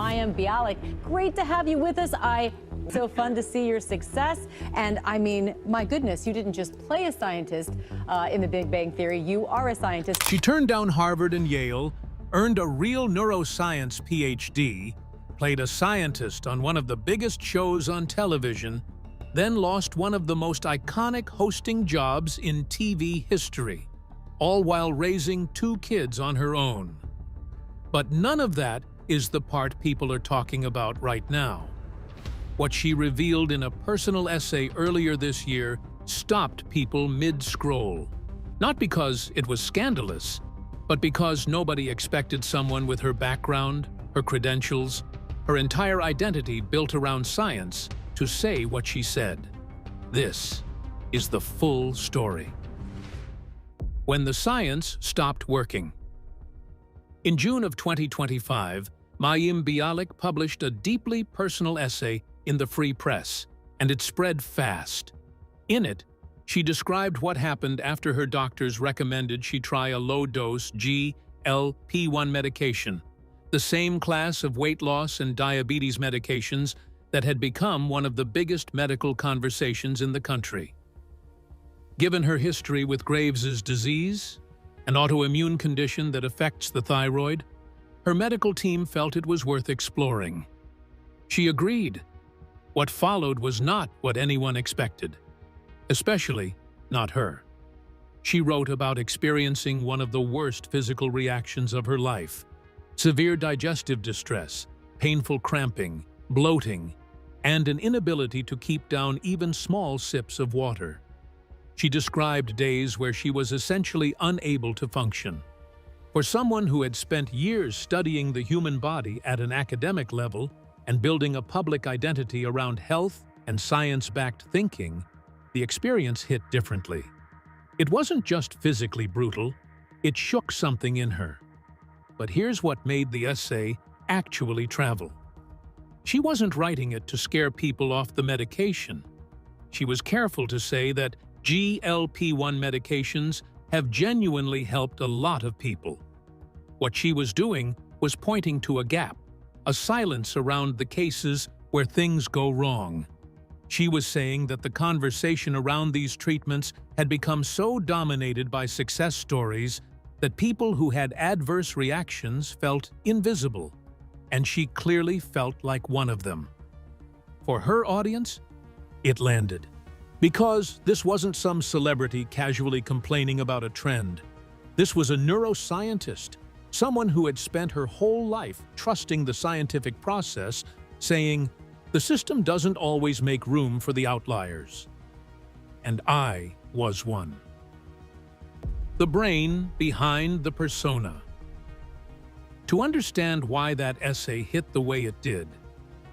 Mayim Bialik. Great to have you with us. So fun to see your success. And I mean, my goodness, you didn't just play a scientist in The Big Bang Theory. You are a scientist. She turned down Harvard and Yale, earned a real neuroscience PhD, played a scientist on one of the biggest shows on television, then lost one of the most iconic hosting jobs in TV history, all while raising 2 kids on her own. But none of that is the part people are talking about right now. What she revealed in a personal essay earlier this year stopped people mid-scroll. Not because it was scandalous, but because nobody expected someone with her background, her credentials, her entire identity built around science to say what she said. This is the full story. When the science stopped working. In June of 2025, Mayim Bialik published a deeply personal essay in the Free Press, and it spread fast. In it, she described what happened after her doctors recommended she try a low-dose GLP-1 medication, the same class of weight loss and diabetes medications that had become one of the biggest medical conversations in the country. Given her history with Graves' disease, an autoimmune condition that affects the thyroid, her medical team felt it was worth exploring. She agreed. What followed was not what anyone expected, especially not her. She wrote about experiencing one of the worst physical reactions of her life: severe digestive distress, painful cramping, bloating, and an inability to keep down even small sips of water. She described days where she was essentially unable to function. For someone who had spent years studying the human body at an academic level and building a public identity around health and science-backed thinking, the experience hit differently. It wasn't just physically brutal, it shook something in her. But here's what made the essay actually travel. She wasn't writing it to scare people off the medication. She was careful to say that GLP-1 medications have genuinely helped a lot of people. What she was doing was pointing to a gap, a silence around the cases where things go wrong. She was saying that the conversation around these treatments had become so dominated by success stories that people who had adverse reactions felt invisible, and she clearly felt like one of them. For her audience, it landed. Because this wasn't some celebrity casually complaining about a trend. This was a neuroscientist, someone who had spent her whole life trusting the scientific process, saying, "The system doesn't always make room for the outliers." And I was one. The brain behind the persona. To understand why that essay hit the way it did,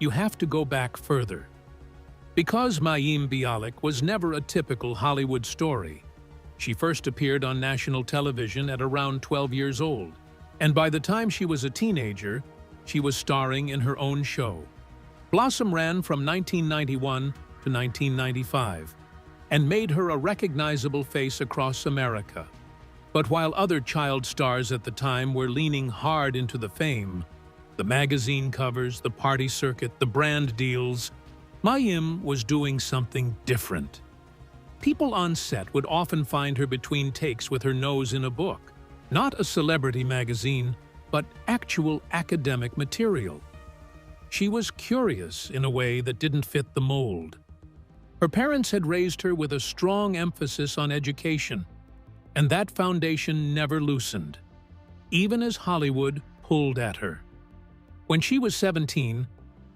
you have to go back further. Because Mayim Bialik was never a typical Hollywood story. She first appeared on national television at around 12 years old, and by the time she was a teenager, she was starring in her own show. Blossom ran from 1991 to 1995 and made her a recognizable face across America. But while other child stars at the time were leaning hard into the fame, the magazine covers, the party circuit, the brand deals, Mayim was doing something different. People on set would often find her between takes with her nose in a book, not a celebrity magazine, but actual academic material. She was curious in a way that didn't fit the mold. Her parents had raised her with a strong emphasis on education, and that foundation never loosened, even as Hollywood pulled at her. When she was 17,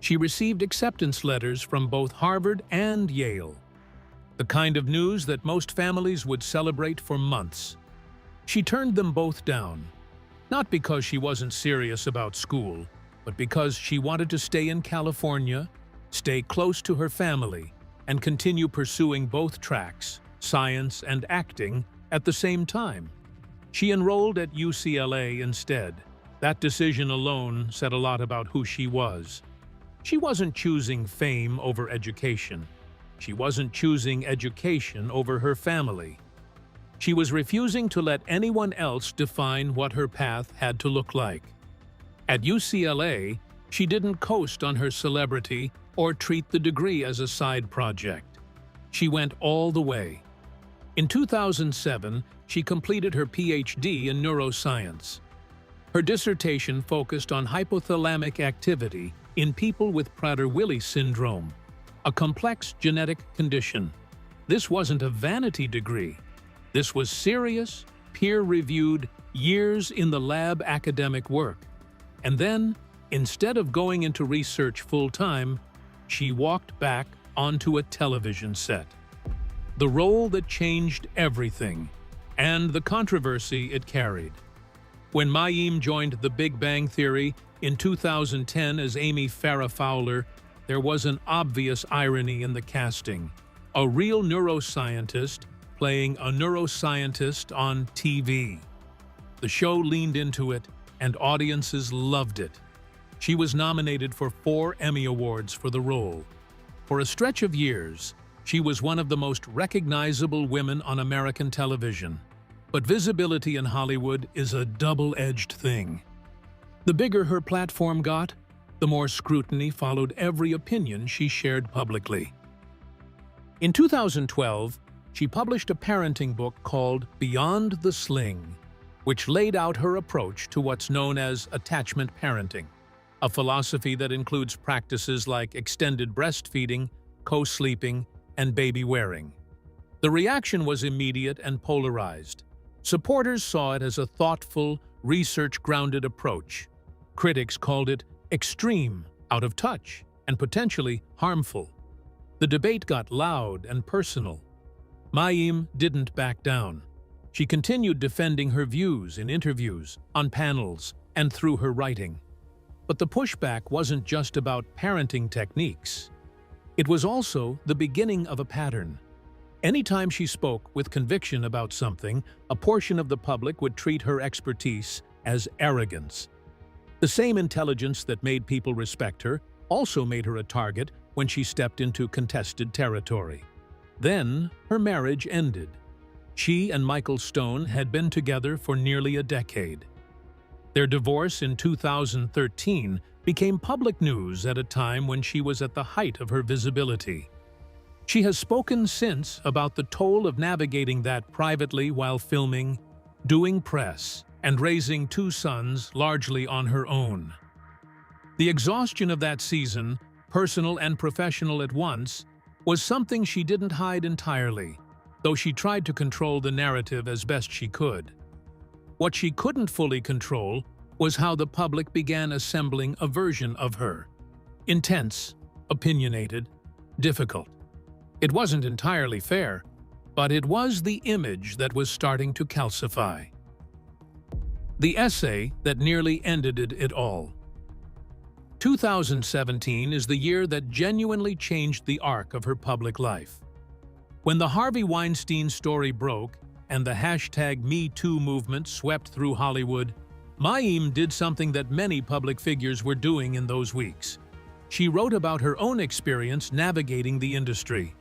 she received acceptance letters from both Harvard and Yale, the kind of news that most families would celebrate for months. She turned them both down, not because she wasn't serious about school, but because she wanted to stay in California, stay close to her family, and continue pursuing both tracks, science and acting, at the same time. She enrolled at UCLA instead. That decision alone said a lot about who she was. She wasn't choosing fame over education. She wasn't choosing education over her family. She was refusing to let anyone else define what her path had to look like. At UCLA, She didn't coast on her celebrity or treat the degree as a side project. She went all the way. In 2007, she completed her PhD in neuroscience. Her dissertation focused on hypothalamic activity in people with Prader-Willi syndrome, a complex genetic condition. This wasn't a vanity degree. This was serious, peer-reviewed, years in the lab academic work. And then, instead of going into research full-time, she walked back onto a television set. The role that changed everything, and the controversy it carried. When Mayim joined The Big Bang Theory in 2010 as Amy Farrah Fowler, there was an obvious irony in the casting. A real neuroscientist playing a neuroscientist on TV. The show leaned into it, and audiences loved it. She was nominated for 4 Emmy Awards for the role. For a stretch of years, she was one of the most recognizable women on American television. But visibility in Hollywood is a double-edged thing. The bigger her platform got, the more scrutiny followed every opinion she shared publicly. In 2012, she published a parenting book called Beyond the Sling, which laid out her approach to what's known as attachment parenting, a philosophy that includes practices like extended breastfeeding, co-sleeping, and baby wearing. The reaction was immediate and polarized. Supporters saw it as a thoughtful, research-grounded approach. Critics called it extreme, out of touch, and potentially harmful. The debate got loud and personal. Mayim didn't back down. She continued defending her views in interviews, on panels, and through her writing. But the pushback wasn't just about parenting techniques. It was also the beginning of a pattern. Anytime she spoke with conviction about something, a portion of the public would treat her expertise as arrogance. The same intelligence that made people respect her also made her a target when she stepped into contested territory. Then, her marriage ended. She and Michael Stone had been together for nearly a decade. Their divorce in 2013 became public news at a time when she was at the height of her visibility. She has spoken since about the toll of navigating that privately while filming, doing press, and raising 2 sons largely on her own. The exhaustion of that season, personal and professional at once, was something she didn't hide entirely, though she tried to control the narrative as best she could. What she couldn't fully control was how the public began assembling a version of her. Intense, opinionated, difficult. It wasn't entirely fair, but it was the image that was starting to calcify. The essay that nearly ended it all. 2017 is the year that genuinely changed the arc of her public life. When the Harvey Weinstein story broke and the #MeToo movement swept through Hollywood, Mayim did something that many public figures were doing in those weeks. She wrote about her own experience navigating the industry.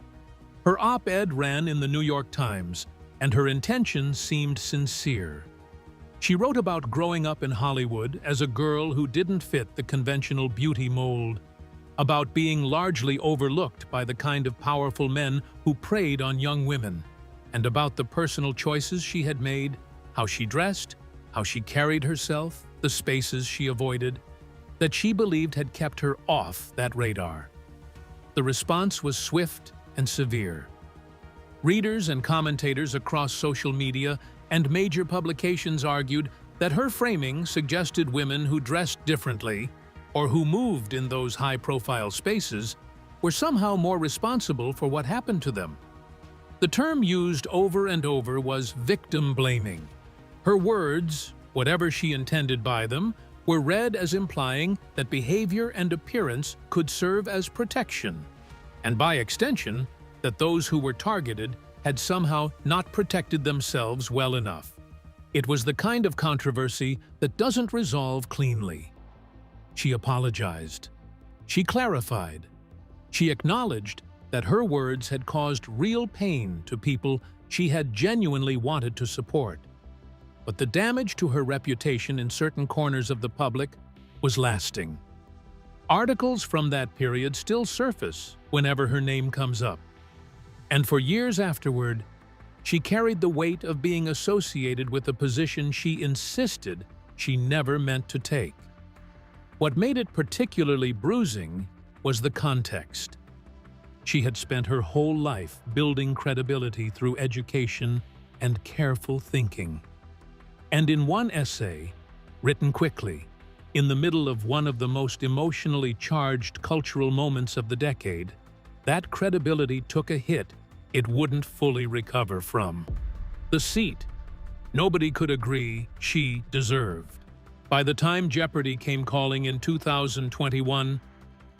Her op-ed ran in the New York Times, and her intentions seemed sincere. She wrote about growing up in Hollywood as a girl who didn't fit the conventional beauty mold, about being largely overlooked by the kind of powerful men who preyed on young women, and about the personal choices she had made, how she dressed, how she carried herself, the spaces she avoided, that she believed had kept her off that radar. The response was swift and severe. Readers and commentators across social media and major publications argued that her framing suggested women who dressed differently or who moved in those high-profile spaces were somehow more responsible for what happened to them. The term used over and over was victim blaming. Her words, whatever she intended by them, were read as implying that behavior and appearance could serve as protection, and by extension, that those who were targeted had somehow not protected themselves well enough. It was the kind of controversy that doesn't resolve cleanly. She apologized. She clarified. She acknowledged that her words had caused real pain to people she had genuinely wanted to support. But the damage to her reputation in certain corners of the public was lasting. Articles from that period still surface whenever her name comes up. And for years afterward, she carried the weight of being associated with a position she insisted she never meant to take. What made it particularly bruising was the context. She had spent her whole life building credibility through education and careful thinking. And in one essay, written quickly, in the middle of one of the most emotionally charged cultural moments of the decade, that credibility took a hit it wouldn't fully recover from. The seat nobody could agree she deserved. By the time Jeopardy came calling in 2021,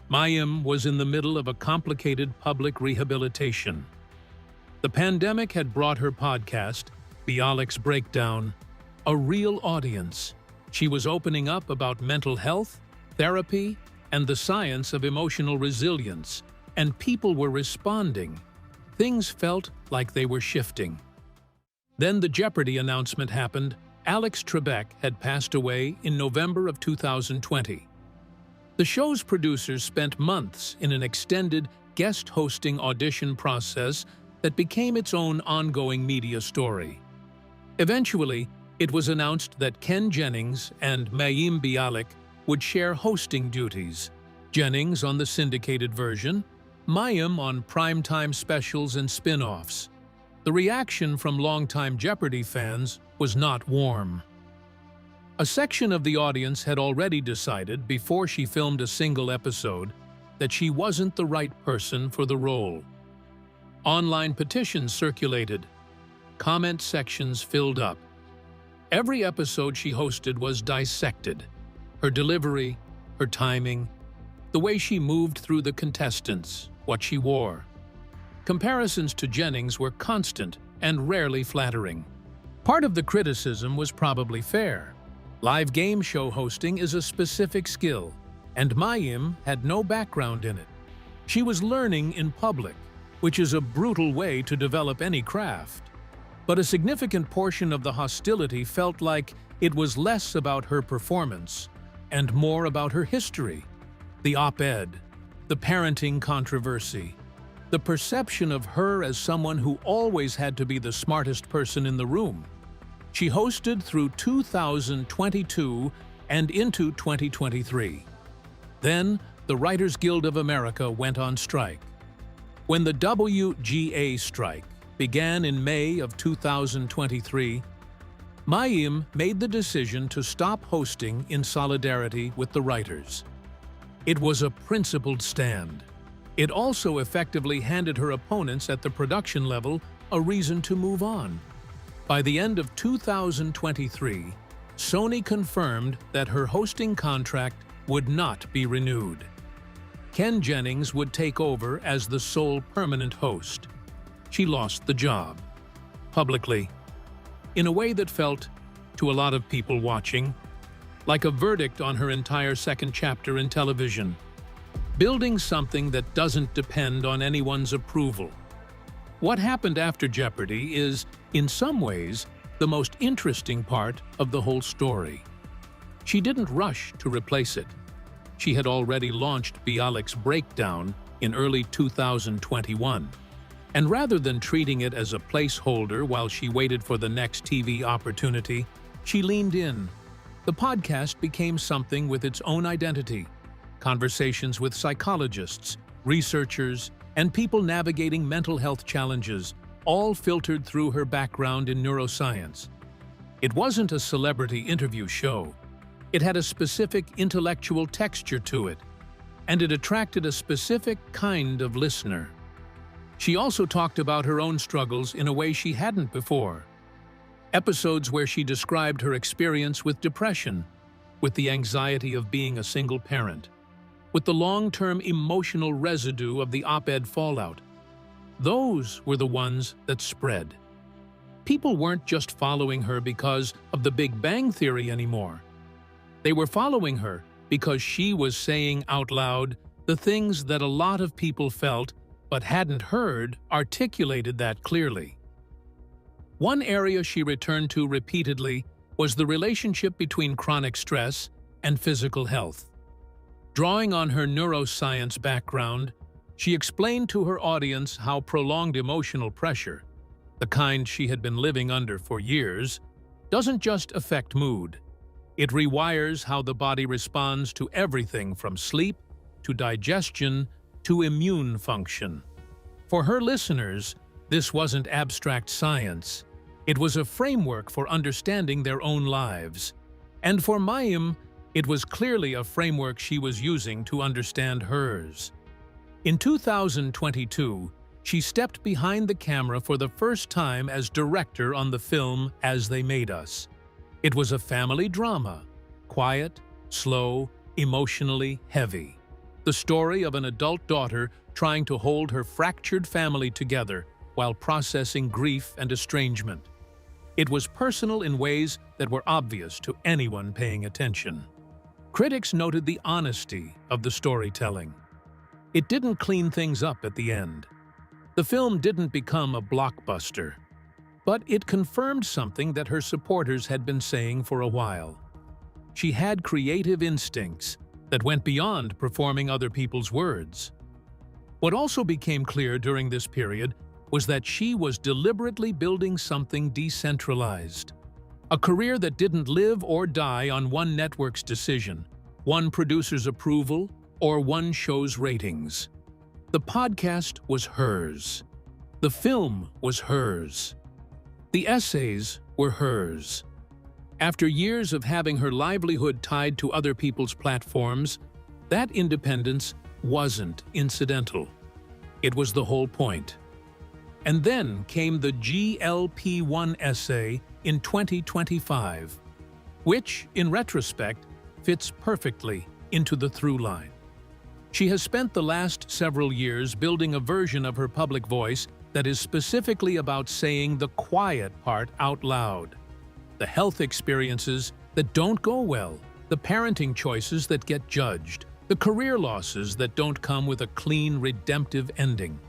Mayim was in the middle of a complicated public rehabilitation. The pandemic had brought her podcast, Bialiks Breakdown, a real audience. She was opening up about mental health, therapy, and the science of emotional resilience, and people were responding. Things felt like they were shifting. Then the Jeopardy announcement happened. Alex Trebek had passed away in November of 2020. The show's producers spent months in an extended guest hosting audition process that became its own ongoing media story. Eventually, it was announced that Ken Jennings and Mayim Bialik would share hosting duties, Jennings on the syndicated version, Mayim on primetime specials and spin-offs. The reaction from longtime Jeopardy fans was not warm. A section of the audience had already decided, before she filmed a single episode, that she wasn't the right person for the role. Online petitions circulated. Comment sections filled up. Every episode she hosted was dissected. Her delivery, her timing, the way she moved through the contestants, what she wore. Comparisons to Jennings were constant and rarely flattering. Part of the criticism was probably fair. Live game show hosting is a specific skill, and Mayim had no background in it. She was learning in public, which is a brutal way to develop any craft. But a significant portion of the hostility felt like it was less about her performance and more about her history. The op-ed, the parenting controversy, the perception of her as someone who always had to be the smartest person in the room. She hosted through 2022 and into 2023. Then, the Writers Guild of America went on strike. When the WGA strike began in May of 2023, Mayim made the decision to stop hosting in solidarity with the writers. It was a principled stand. It also effectively handed her opponents at the production level a reason to move on. By the end of 2023, Sony confirmed that her hosting contract would not be renewed. Ken Jennings would take over as the sole permanent host. She lost the job, publicly, in a way that felt, to a lot of people watching, like a verdict on her entire second chapter in television. Building something that doesn't depend on anyone's approval. What happened after Jeopardy is, in some ways, the most interesting part of the whole story. She didn't rush to replace it. She had already launched Bialiks Breakdown in early 2021. And rather than treating it as a placeholder while she waited for the next TV opportunity, she leaned in. The podcast became something with its own identity. Conversations with psychologists, researchers, and people navigating mental health challenges, all filtered through her background in neuroscience. It wasn't a celebrity interview show. It had a specific intellectual texture to it, and it attracted a specific kind of listener. She also talked about her own struggles in a way she hadn't before. Episodes where she described her experience with depression, with the anxiety of being a single parent, with the long-term emotional residue of the op-ed fallout. Those were the ones that spread. People weren't just following her because of the Big Bang Theory anymore. They were following her because she was saying out loud the things that a lot of people felt but hadn't heard articulated that clearly. One area she returned to repeatedly was the relationship between chronic stress and physical health. Drawing on her neuroscience background, she explained to her audience how prolonged emotional pressure, the kind she had been living under for years, doesn't just affect mood. It rewires how the body responds to everything from sleep to digestion to immune function. For her listeners, this wasn't abstract science. It was a framework for understanding their own lives. And for Mayim, it was clearly a framework she was using to understand hers. In 2022, she stepped behind the camera for the first time as director on the film As They Made Us. It was a family drama, quiet, slow, emotionally heavy. The story of an adult daughter trying to hold her fractured family together while processing grief and estrangement. It was personal in ways that were obvious to anyone paying attention. Critics noted the honesty of the storytelling. It didn't clean things up at the end. The film didn't become a blockbuster, but it confirmed something that her supporters had been saying for a while. She had creative instincts that went beyond performing other people's words. What also became clear during this period was that she was deliberately building something decentralized. A career that didn't live or die on one network's decision, one producer's approval, or one show's ratings. The podcast was hers. The film was hers. The essays were hers. After years of having her livelihood tied to other people's platforms, that independence wasn't incidental. It was the whole point. And then came the GLP-1 essay in 2025, which, in retrospect, fits perfectly into the through line. She has spent the last several years building a version of her public voice that is specifically about saying the quiet part out loud. The health experiences that don't go well, the parenting choices that get judged, the career losses that don't come with a clean, redemptive ending.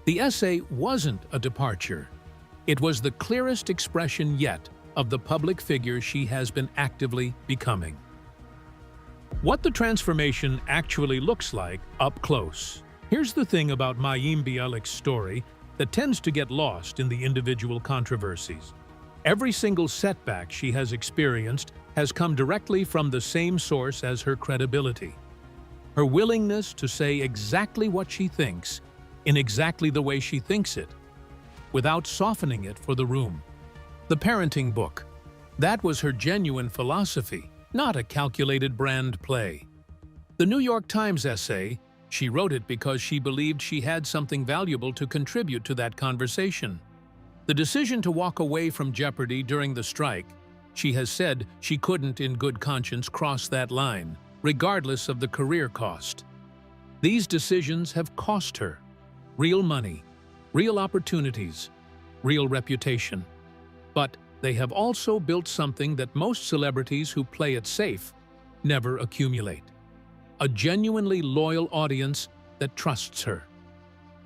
The essay wasn't a departure. It was the clearest expression yet of the public figure she has been actively becoming. What the transformation actually looks like up close. Here's the thing about Mayim Bialik's story that tends to get lost in the individual controversies. Every single setback she has experienced has come directly from the same source as her credibility. Her willingness to say exactly what she thinks in exactly the way she thinks it, without softening it for the room. The parenting book. That was her genuine philosophy, not a calculated brand play. The New York Times essay, she wrote it because she believed she had something valuable to contribute to that conversation. The decision to walk away from Jeopardy during the strike, she has said she couldn't in good conscience cross that line, regardless of the career cost. These decisions have cost her real money, real opportunities, real reputation. But they have also built something that most celebrities who play it safe never accumulate. A genuinely loyal audience that trusts her.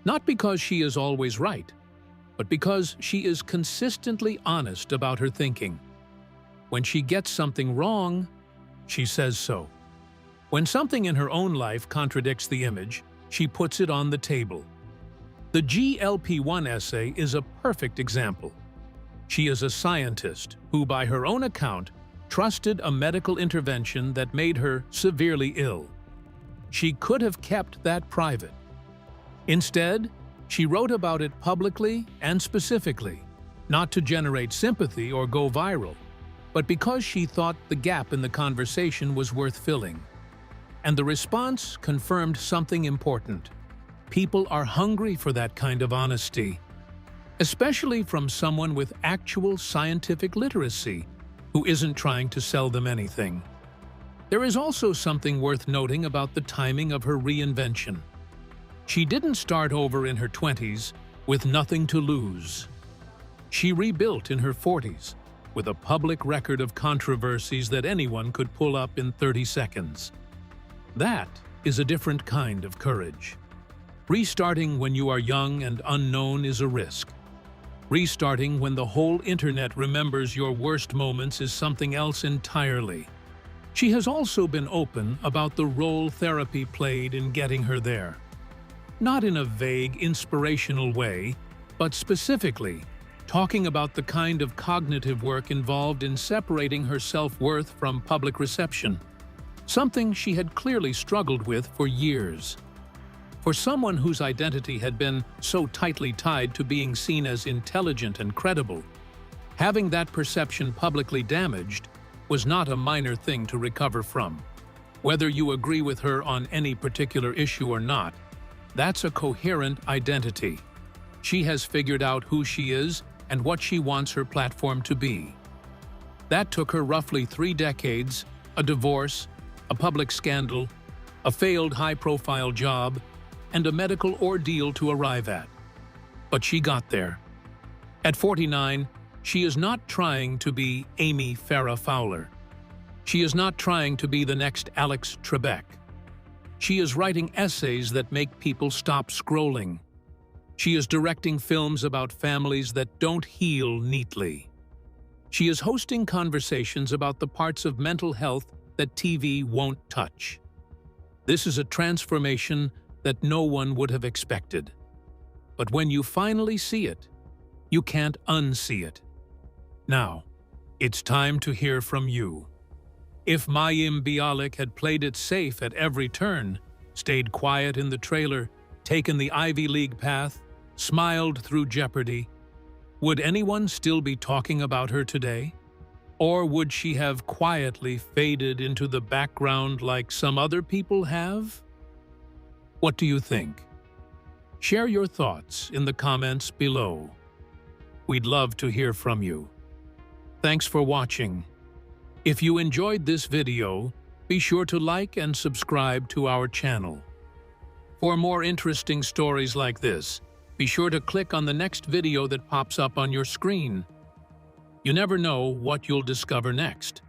Not because she is always right, but because she is consistently honest about her thinking. When she gets something wrong, she says so. When something in her own life contradicts the image, she puts it on the table. The GLP-1 essay is a perfect example. She is a scientist who, by her own account, trusted a medical intervention that made her severely ill. She could have kept that private. Instead, she wrote about it publicly and specifically, not to generate sympathy or go viral, but because she thought the gap in the conversation was worth filling. And the response confirmed something important. People are hungry for that kind of honesty, especially from someone with actual scientific literacy who isn't trying to sell them anything. There is also something worth noting about the timing of her reinvention. She didn't start over in her 20s with nothing to lose. She rebuilt in her 40s with a public record of controversies that anyone could pull up in 30 seconds. That is a different kind of courage. Restarting when you are young and unknown is a risk. Restarting when the whole internet remembers your worst moments is something else entirely. She has also been open about the role therapy played in getting her there. Not in a vague, inspirational way, but specifically talking about the kind of cognitive work involved in separating her self-worth from public reception, something she had clearly struggled with for years. For someone whose identity had been so tightly tied to being seen as intelligent and credible, having that perception publicly damaged was not a minor thing to recover from. Whether you agree with her on any particular issue or not, that's a coherent identity. She has figured out who she is and what she wants her platform to be. That took her roughly 3 decades, a divorce, a public scandal, a failed high-profile job, and a medical ordeal to arrive at. But she got there. At 49, she is not trying to be Amy Farrah Fowler. She is not trying to be the next Alex Trebek. She is writing essays that make people stop scrolling. She is directing films about families that don't heal neatly. She is hosting conversations about the parts of mental health that TV won't touch. This is a transformation that no one would have expected. But when you finally see it, you can't unsee it. Now, it's time to hear from you. If Mayim Bialik had played it safe at every turn, stayed quiet in the trailer, taken the Ivy League path, smiled through Jeopardy, would anyone still be talking about her today? Or would she have quietly faded into the background like some other people have? What do you think? Share your thoughts in the comments below. We'd love to hear from you. Thanks for watching. If you enjoyed this video, be sure to like and subscribe to our channel. For more interesting stories like this, be sure to click on the next video that pops up on your screen. You never know what you'll discover next.